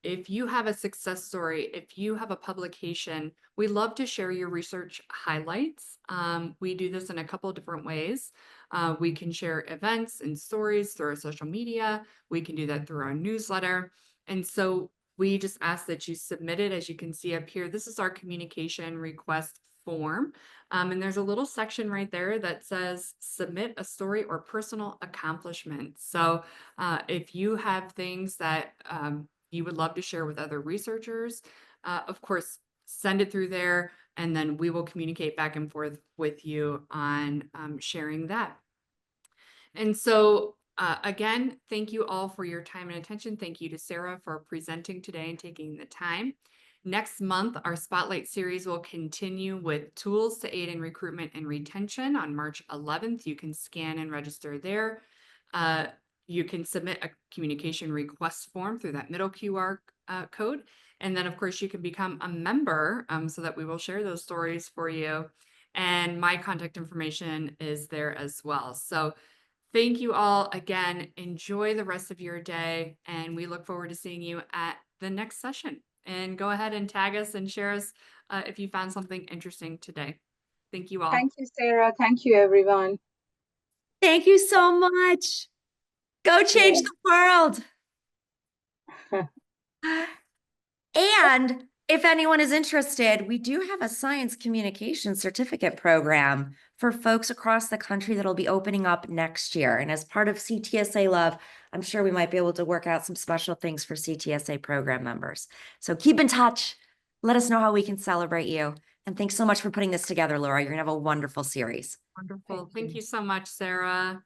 If you have a success story, if you have a publication, we love to share your research highlights. We do this in a couple of different ways. We can share events and stories through our social media. We can do that through our newsletter. And so we just ask that you submit it. As you can see up here, this is our communication request form. And there's a little section right there that says submit a story or personal accomplishment. So if you have things that you would love to share with other researchers, of course, send it through there. and then we will communicate back and forth with you on sharing that. And so again, thank you all for your time and attention. Thank you to Sara for presenting today and taking the time. Next month, our Spotlight series will continue with tools to aid in recruitment and retention on March 11th. You can scan and register there. You can submit a communication request form through that middle QR code. And then, of course, you can become a member so that we will share those stories for you. And my contact information is there as well. So thank you all again. Enjoy the rest of your day. And we look forward to seeing you at the next session. And go ahead and tag us and share us if you found something interesting today. Thank you all. Thank you, Sara. Thank you, everyone. Thank you so much. Go change Yeah. the world. And if anyone is interested, we do have a science communication certificate program for folks across the country that'll be opening up next year. And as part of CTSA Love, I'm sure we might be able to work out some special things for CTSA program members. So keep in touch. Let us know how we can celebrate you. And thanks so much for putting this together, Laura. You're gonna have a wonderful series. Wonderful. Thank you so much, Sara.